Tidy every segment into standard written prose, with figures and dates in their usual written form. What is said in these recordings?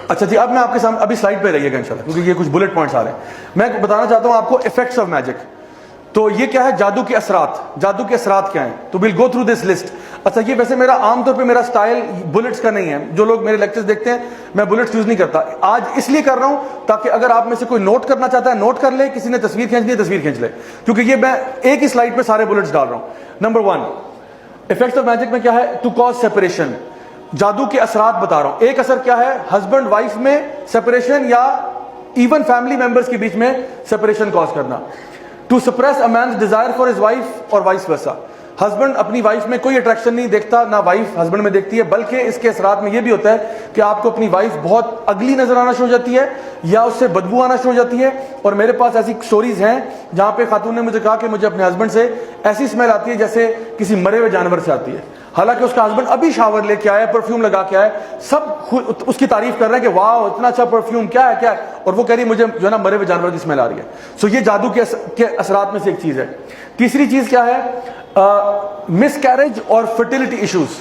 اچھا جی، اب میں آپ کے سامنے ابھی سلائڈ پہ رہیے گا انشاءاللہ، کیونکہ یہ کچھ بلٹ پوائنٹس آ رہے ہیں. میں بتانا چاہتا ہوں آپ کو افیکٹس آف میجک. تو یہ کیا ہے؟ جادو کے اثرات. جادو کے اثرات کیا ہیں؟ تو we'll go through this list. اچھا یہ ویسے میرا عام طور پہ میرا سٹائل بلٹس کا نہیں ہے. جو لوگ میرے لیکچرز دیکھتے ہیں میں بلٹس یوز نہیں کرتا. آج اس لیے کر رہا ہوں تاکہ اگر آپ میں سے کوئی نوٹ کرنا چاہتا ہے نوٹ کر لے، کسی نے تصویر کھینچنی ہے تصویر کھینچ لے، کیونکہ یہ میں ایک ہی سلائڈ پہ سارے بلٹس ڈال رہا ہوں. نمبر 1 افیکٹس آف میجک میں کیا ہے؟ To cause separation. جادو کے اثرات بتا رہا ہوں. ایک اثر کیا ہے؟ ہسبینڈ وائف میں سیپریشن یا ایون فیملی ممبرس کے بیچ میں سیپریشن کاز کرنا. To suppress a man's desire for his wife اور وائس ورسا. ہسبینڈ اپنی وائف میں کوئی اٹریکشن نہیں دیکھتا، نہ وائف ہسبینڈ میں دیکھتی ہے، بلکہ اس کے اثرات میں یہ بھی ہوتا ہے کہ آپ کو اپنی وائف بہت اگلی نظر آنا شروع ہو جاتی ہے یا اس سے بدبو آنا شروع ہو جاتی ہے. اور میرے پاس ایسی سٹوریز ہیں جہاں پہ خاتون نے مجھے کہا کہ مجھے اپنے ہسبینڈ سے ایسی اسمیل آتی ہے جیسے کسی مرے ہوئے جانور سے آتی ہے، حالانکہ اس کا ہسبینڈ ابھی شاور لے کے آیا، پرفیوم لگا کے آیا، سب اس کی تعریف کر رہے ہیں کہ واو اتنا اچھا پرفیوم، کیا ہے کیا ہے، اور وہ کہہ رہی ہے مجھے جو ہے نا مرے ہوئے جانور کی اسمیل آ رہی ہے. سو یہ جادو کے اثرات میں سے ایک چیز ہے. تیسری چیز کیا ہے؟ مس کیریج اور fertility issues.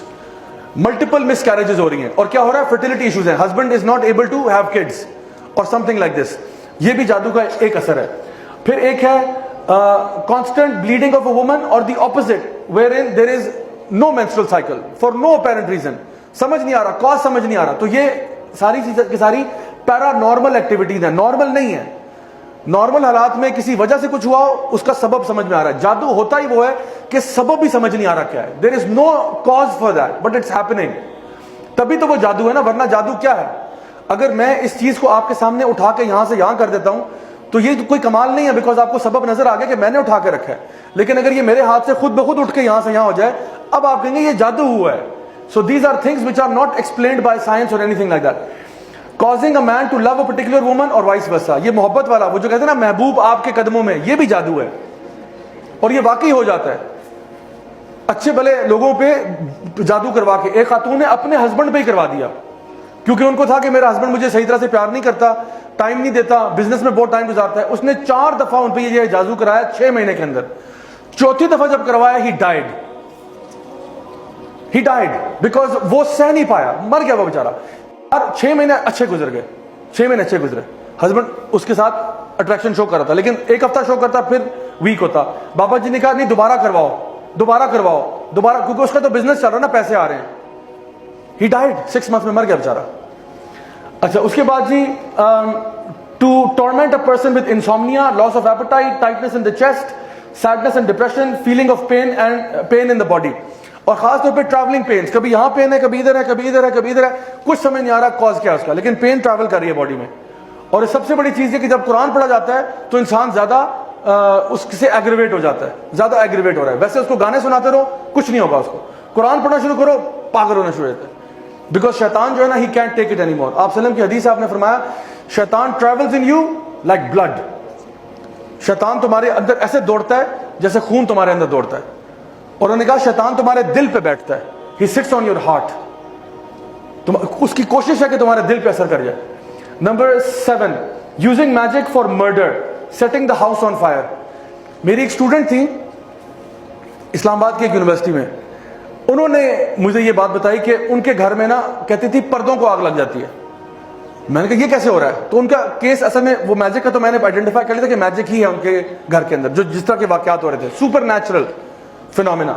Multiple miscarriages ہو رہی ہیں اور کیا ہو رہا ہے؟ فرٹیلٹی ایشوز ہیں. Husband is not able to have kids اور سم تھنگ لائک دس. یہ بھی جادو کا ایک اثر ہے. پھر ایک ہے constant bleeding of a woman اور the opposite wherein there is no menstrual cycle for no apparent reason. سمجھ نہیں آ رہا، کاز سمجھ نہیں آ رہا. تو یہ ساری چیزیں کی ساری پیرا نارمل ایکٹیویٹیز ہیں، نارمل نہیں ہے. نارمل حالات میں کسی وجہ سے کچھ ہوا ہو، اس کا سبب سمجھ میں آ رہا ہے. جادو ہوتا ہی وہ ہے کہ سبب بھی سمجھ نہیں آ رہا کیا ہے. There is no cause for that but it's happening. تبھی تو وہ جادو ہے نا، ورنہ جادو کیا ہے؟ اگر میں اس چیز کو آپ کے سامنے اٹھا کے یہاں سے یہاں کر دیتا ہوں تو یہ کوئی کمال نہیں ہے، بیکاز آپ کو سبب نظر آ گیا کہ میں نے اٹھا کے رکھا ہے. لیکن اگر یہ میرے ہاتھ سے خود بخود اٹھ کے یہاں سے یہاں ہو جائے، اب آپ کہیں گے یہ جادو ہوا ہے. So these are things which are not explained by science or anything like that. Causing a man to love a particular woman or vice versa. یہ محبت والا، وہ جو کہتے ہیں نا محبوب آپ کے قدموں میں، یہ بھی جادو ہے اور یہ واقعی ہو جاتا ہے. اچھے بھلے لوگوں پہ جادو کروا کے ایک خاتون نے اپنے ہسبینڈ پہ ہی کروا دیا، کیونکہ ان کو تھا کہ میرا ہسبینڈ مجھے صحیح طرح سے پیار نہیں کرتا، ٹائم نہیں دیتا، بزنس میں بہت ٹائم گزارتا ہے. اس نے 4 دفعہ ان پہ یہ جادو کرایا 6 مہینے کے اندر. چوتھی دفعہ جب کروایا ہی ڈائیڈ بیکاز وہ سہ نہیں پایا، مر گیا وہ بیچارہ. اور 6 مہینے اچھے گزر گئے، 6 مہینے اچھے گزرے. ہسبینڈ اس کے ساتھ اٹریکشن شو کر رہا تھا، لیکن ایک ہفتہ شو کرتا پھر ویک ہوتا. بابا جی نے کہا نہیں دوبارہ کرواؤ، کیونکہ اس کا تو بزنس چل رہا نا، پیسے آ رہے ہیں. ہی ڈائیڈ 6 months میں، مر گیا بیچارہ. اچھا اس کے بعد جی to torment a person with insomnia, loss of appetite, tightness in the chest, sadness and depression, feeling of pain in the body. اور خاص طور پہ ٹریولنگ پینس، کبھی یہاں پین ہے، کبھی ادھر ہے، کبھی ادھر ہے، کبھی ادھر ہے، کچھ سمجھ نہیں آ رہا کاز کیا ہے اس کا، لیکن پین ٹریول کر رہی ہے باڈی میں. اور سب سے بڑی چیز یہ کہ جب قرآن پڑھا جاتا ہے تو انسان زیادہ اس سے ایگریویٹ ہو جاتا ہے، زیادہ ایگریویٹ ہو رہا ہے. ویسے اس کو گانے سناتے رہو کچھ نہیں ہوگا، اس کو قرآن پڑھنا شروع کرو پاگل ہونا شروع ہوتا ہے. بیکاز شیطان جو ہے نا he can't take it anymore. آپ وسلم کی حدیث آپ نے فرمایا شیطان travels in you like blood. شیطان تمہارے اندر ایسے دوڑتا ہے جیسے خون تمہارے اندر دوڑتا ہے. اور انہوں نے کہا شیطان تمہارے دل پہ بیٹھتا ہے، he sits on your heart. اس کی کوشش ہے کہ تمہارے دل پہ اثر کر جائے. Number 7 using magic for murder, setting the house on fire. میری ایک اسٹوڈنٹ تھی اسلام آباد کی ایک یونیورسٹی میں، انہوں نے مجھے یہ بات بتائی کہ ان کے گھر میں نا کہتی تھی پردوں کو آگ لگ جاتی ہے. میں نے کہا یہ کیسے ہو رہا ہے؟ تو ان کا کیس اصل میں وہ میجک کا، تو میں نے آئیڈینٹیفائی کر لیا تھا کہ میجک ہی ہے ان کے گھر کے اندر جو جس طرح کے واقعات ہو رہے تھے، سپر نیچرل فینومینا.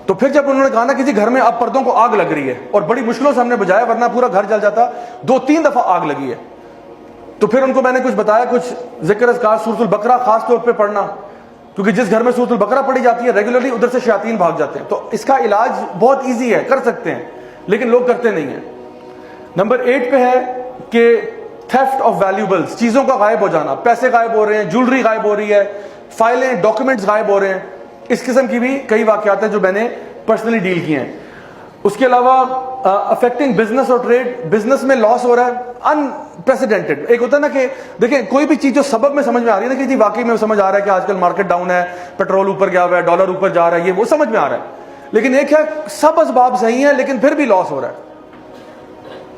تو پھر جب انہوں نے کہا نا کہ جی گھر میں اب پردوں کو آگ لگ رہی ہے اور بڑی مشکلوں سے ہم نے بجایا ورنہ پورا گھر جل جاتا، 2-3 دفعہ آگ لگی ہے. تو پھر ان کو میں نے کچھ بتایا، کچھ ذکر اذکار سورۃ البقرہ خاص طور پہ پڑھنا، کیونکہ جس گھر میں سورۃ البقرہ پڑھی جاتی ہے ریگولرلی ادھر سے شیاطین بھاگ جاتے ہیں. تو اس کا علاج بہت ایزی ہے، کر سکتے ہیں، لیکن لوگ کرتے نہیں ہیں. نمبر 8 پہ ہے کہ تھیفٹ آف ویلیوبلز، چیزوں کا غائب ہو جانا. پیسے غائب ہو رہے ہیں، جولری غائب ہو رہی ہے، فائلیں ڈاکومنٹس غائب ہو رہے ہیں. اس قسم کی بھی کئی واقعات ہیں جو میں نے پرسنلی ڈیل کیے ہیں. اس کے علاوہ افیکٹنگ بزنس اور ٹریڈ، بزنس میں لاس ہو رہا ہے انپریسیڈنٹڈ. ایک ہوتا ہے نا کہ دیکھیں کوئی بھی چیز جو سبب میں سمجھ میں آ رہی ہے نا کہ جی واقعی میں سمجھ آ رہا ہے کہ آج کل مارکیٹ ڈاؤن ہے، پیٹرول اوپر گیا ہوا ہے، ڈالر اوپر جا رہا ہے، یہ وہ سمجھ میں آ رہا ہے. لیکن ایک ہے سب اسباب صحیح ہیں لیکن پھر بھی لاس ہو رہا ہے،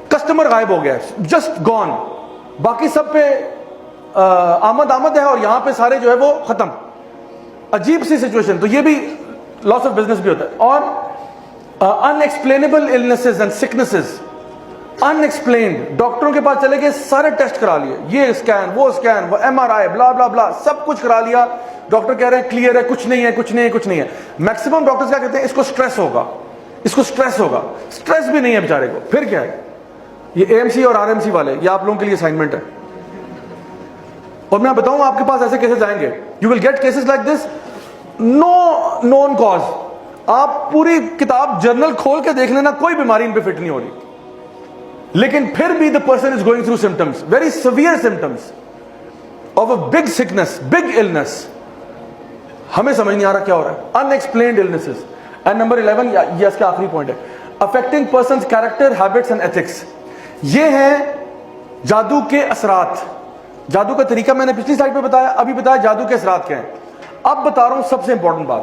کسٹمر غائب ہو گیا ہے، جسٹ گون، باقی سب پہ آمد ہے اور یہاں پہ سارے جو ہے وہ ختم. عجیب سی سچویشن. تو یہ بھی لاس آف بزنس بھی ہوتا ہے. اور unexplainable illnesses and sicknesses. انیکسپلینڈ. ڈاکٹروں کے پاس چلے گئے, سارے ٹیسٹ کرا لیے, یہ اسکین وہ اسکین وہ ایم آر آئی بلا بلا بلا, سب کچھ کرا لیا. ڈاکٹر کہہ رہے ہیں کلیئر ہے, کچھ نہیں ہے کچھ نہیں ہے کچھ نہیں ہے. میکسیمم ڈاکٹرز کیا کہتے ہیں, اس کو سٹریس ہوگا, اس کو سٹریس ہوگا. سٹریس بھی نہیں ہے بیچارے کو. پھر کیا ہے, یہ اے ایم سی اور آر ایم سی والے, یہ آپ لوگوں کے لیے اسائنمنٹ ہے. اور میں بتاؤں آپ کے پاس ایسے کیسز آئیں گے, you will get cases like this, no known cause. آپ پوری کتاب جرنل کھول کے دیکھ لینا, کوئی بیماری ان پہ فٹ نہیں ہو رہی, لیکن پھر بھی the person is going through symptoms, very severe symptoms of a big sickness, big illness. ہمیں سمجھ نہیں آ رہا کیا ہو رہا ہے. unexplained illnesses. and number 11, یہ اس کا آخری پوائنٹ ہے, affecting person's character, habits and ethics. یہ ہیں جادو کے اثرات. جادو کا طریقہ میں نے پچھلی سلائڈ پہ بتایا, ابھی بتایا جادو کے اثرات کیا ہیں. اب بتا رہا ہوں سب سے امپورٹنٹ بات,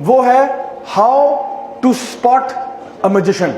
وہ ہے how to spot a magician.